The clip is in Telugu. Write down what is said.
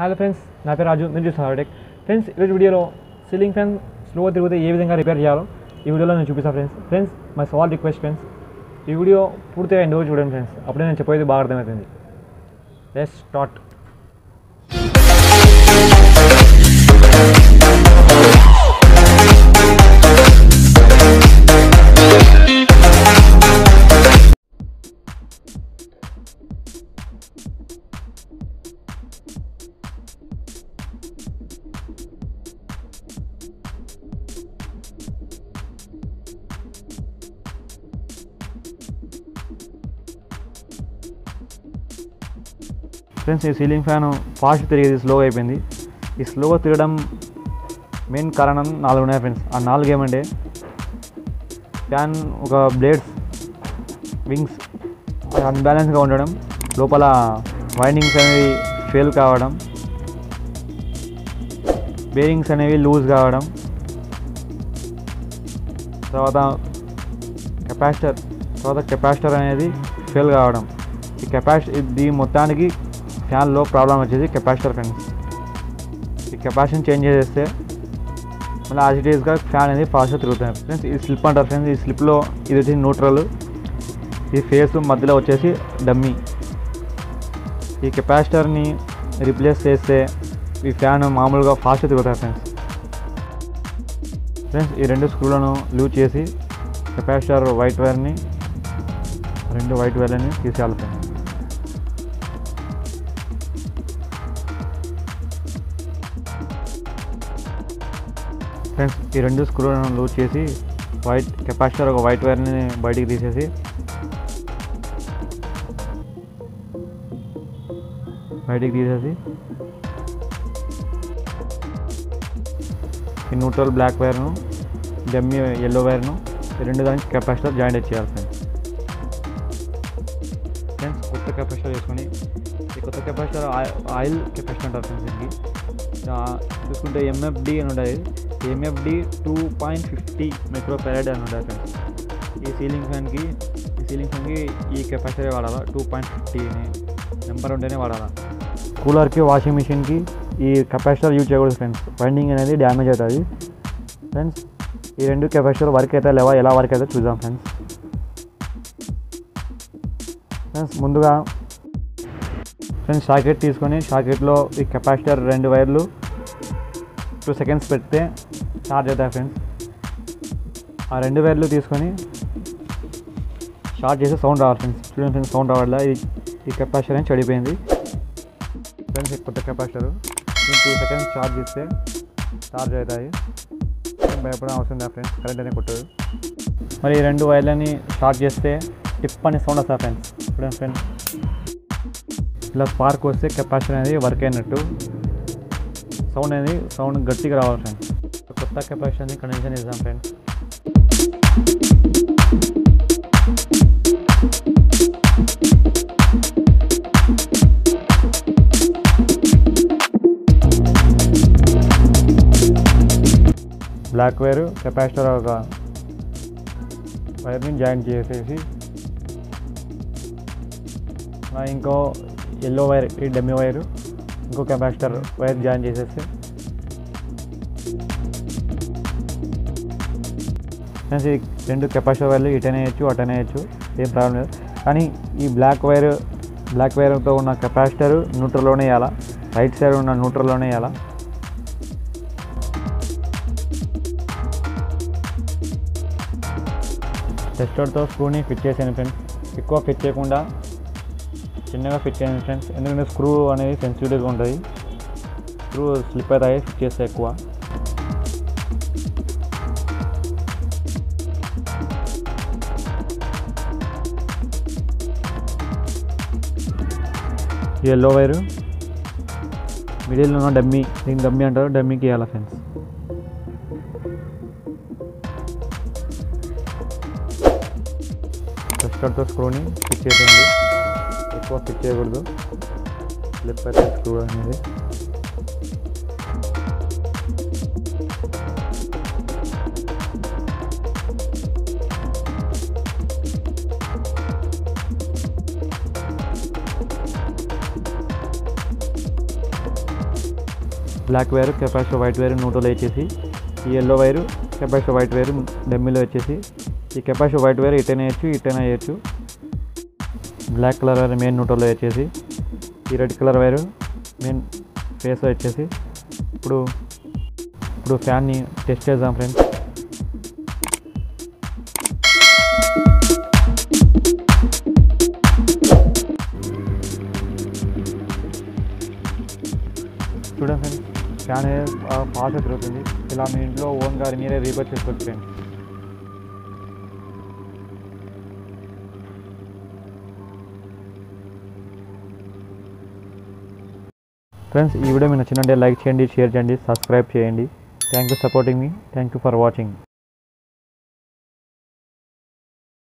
హలో ఫ్రెండ్స్, నా పేరు రాజు. మీరు చూస్తున్నారు టెక్. ఫ్రెండ్స్, ఈరోజు వీడియోలో సీలింగ్ ఫ్యాన్ స్లోగా తిరిగితే ఏ విధంగా రిపేర్ చేయాలో ఈ వీడియోలో నేను చూపిస్తాను friends. My small request friends, ఈ వీడియో పూర్తిగా ఎండ్ చూడండి ఫ్రెండ్స్, అప్పుడే నేను చెప్పేది బాగా అర్థమవుతుంది. Let's start. ఫ్రెండ్స్, ఈ సీలింగ్ ఫ్యాన్ ఫాస్ట్ తిరిగేది స్లోగా అయిపోయింది. ఈ స్లోగా తిరగడం మెయిన్ కారణం 4 ఉన్నాయి ఫ్రెండ్స్. ఆ 4 ఏమంటే ఫ్యాన్ ఒక బ్లేడ్స్ వింగ్స్ అన్బ్యాలెన్స్గా ఉండడం, లోపల వైండింగ్స్ అనేవి ఫెయిల్ కావడం, బేరింగ్స్ అనేవి లూజ్ కావడం, తర్వాత కెపాసిటర్ అనేది ఫెయిల్ కావడం. ఇది మొత్తానికి ఫ్యాన్లో ప్రాబ్లం వచ్చేది కెపాసిటర్ ఫ్రెండ్స్. ఈ కెపాసిటీని చేంజ్ చేసేస్తే మళ్ళీ యాజ్ ఇట్ ఈస్గా ఫ్యాన్ అనేది ఫాస్ట్గా తిరుగుతుంది ఫ్రెండ్స్. ఇది స్లిప్ అంటారు ఫ్రెండ్స్. ఈ స్లిప్లో ఇది వచ్చేసి న్యూట్రల్, ఈ ఫేస్ మధ్యలో వచ్చేసి డమ్మీ. ఈ కెపాసిటర్ని రీప్లేస్ చేస్తే ఈ ఫ్యాన్ మామూలుగా ఫాస్ట్గా తిరుగుతుంది ఫ్రెండ్స్. ఈ 2 స్క్రూలను లూజ్ చేసి కెపాసిటర్ వైట్ వైర్ని 2 వైట్ వైర్లని తీసేయాలి ఫ్రెండ్స్. ఫ్రెండ్స్, ఈ 2 స్క్రూలను లూజ్ చేసి కెపాసిటర్ ఒక వైట్ వైర్ని బయటికి తీసేసి ఈ న్యూట్రల్ బ్లాక్ వైర్ను, డమ్మీ ఎల్లో వైర్ను, ఈ 2 దానికి కెపాసిటర్ జాయింట్ చేయాలి ఫ్రెండ్స్. కొత్త కెపాసిటర్ వేసుకొని, ఈ కొత్త కెపాసిటర్ ఆయిల్ కెపాసిటర్ అంటారు ఫ్రెండ్స్. దీనికి చూసుకుంటే ఎంఎఫ్డి అని ఉంటుంది. ఎంఎఫ్డి 2.50 మైక్రోఫారడ్ అని ఉంటుంది ఫ్రెండ్స్. ఈ సీలింగ్ ఫ్యాన్కి ఈ కెపాసిటర్ వాడాలా, 2.50 నెంబర్ ఉంటేనే వాడాలా. కూలర్కి, వాషింగ్ మిషన్కి ఈ కెపాసిటర్ యూజ్ చేయకూడదు ఫ్రెండ్స్. వైండింగ్ అనేది డ్యామేజ్ అవుతుంది ఫ్రెండ్స్. ఈ 2 కెపాసిటర్ వర్క్ అయితే లేవా, ఎలా వర్క్ అయితే చూద్దాం ఫ్రెండ్స్. ముందుగా ఫ్రెండ్స్ షాకెట్ తీసుకొని, షాకెట్లో ఈ కెపాసిటర్ 2 వైర్లు 2 సెకండ్స్ పెడితే చార్జ్ అవుతాయి ఫ్రెండ్స్. ఆ 2 వైర్లు తీసుకొని షార్ట్ చేస్తే సౌండ్ రావాలి ఫ్రెండ్స్. చూడండి ఫ్రెండ్స్, సౌండ్ రావట్లా. ఈ కెపాసిటర్ అని చెడిపోయింది ఫ్రెండ్స్. కొత్త కెపాసిటర్ 2 సెకండ్స్ చార్జ్ చేస్తే చార్జ్ అవుతాయి. భయపడడం అవసరం లేదు ఫ్రెండ్స్, కరెంట్ అనేది కొట్టదు. మరి ఈ 2 వైర్లని షార్ట్ చేస్తే టిప్ అనే సౌండ్ వస్తుంది ఫ్రెండ్స్. చూడండి ఫ్రెండ్స్, ఇలా స్పార్క్ వస్తే కెపాసిటర్ అనేది వర్క్ అయినట్టు. సౌండ్ గట్టిగా రావాలి ఫ్రెండ్స్. కొత్త కెపాసిటర్ని కనెక్షన్ ఇద్దాం ఫ్రెండ్స్. బ్లాక్ వైరు కెపాసిటర్ ఒక వైర్ని జాయింట్ చేసేసి, ఇంకో ఎల్లో వైర్, ఈ డమ్మీ వైరు, ఇంకో కెపాసిటర్ వైర్ జాయిన్ చేసేస్తే ఫ్రెండ్స్ ఈ 2 కెపాసిటర్ వైర్లు ఇటనే వేయచ్చు, అటనే వేయచ్చు, ఏం ప్రాబ్లం లేదు. కానీ ఈ బ్లాక్ వైర్తో ఉన్న కెపాసిటర్ న్యూట్రల్లోనే వేయాలా, రైట్ సైడ్ ఉన్న న్యూట్రల్లోనే వేయాలా. టెస్టర్తో స్క్రూని ఫిట్ చేసాను ఫ్రెండ్స్. ఎక్కువ ఫిట్ చేయకుండా చిన్నగా ఫిట్ చేయండి ఫ్రెండ్స్. ఎందుకంటే స్క్రూ అనేది సెన్సిటివ్గా ఉంటుంది, స్క్రూ స్లిప్ అవుతాయి ఫిట్ చేస్తే ఎక్కువ. ఈ ఎల్లో వైరు మిడిల్లో ఉన్న డమ్మీ, దీనికి డమ్మీ అంటారు, డమ్మీకి వేయాలి ఫ్రెండ్స్. టెస్టర్తో స్క్రూని ఫిట్ చేసేయండి, ఎక్కువ ఫిట్ చేయకూడదు, స్లిప్ అయితే స్క్రూ అనేది. Black wire capacitor white wire neutral వేసేసి, ఈ yellow wire capacitor white wire డమ్మీలో వచ్చేసి, ఈ కెపాసిటర్ వైట్ వైర్ ఇటైనా వేయచ్చు ఇటైనా వేయచ్చు. బ్లాక్ కలర్ వైర్ మెయిన్ న్యూట్రల్లో వచ్చేసి, ఈ రెడ్ కలర్ వైరు మెయిన్ ఫేస్లో వచ్చేసి. ఇప్పుడు ఫ్యాన్ని టెస్ట్ చేద్దాం ఫ్రెండ్స్. చూడండి ఫ్రెండ్స్, ఫ్యాన్ ఫాస్ట్గా తిరుగుతుంది. ఇలా మీ ఇంట్లో ఓన్గా మీరే రీపేర్ చేసుకోవచ్చు ఫ్రెండ్స్. ఫ్రెండ్స్, ఈ వీడియో మీకు నచ్చినట్లయితే లైక్ చేయండి, షేర్ చేయండి, సబ్స్క్రైబ్ చేయండి. Thank you supporting me. Thank you for watching.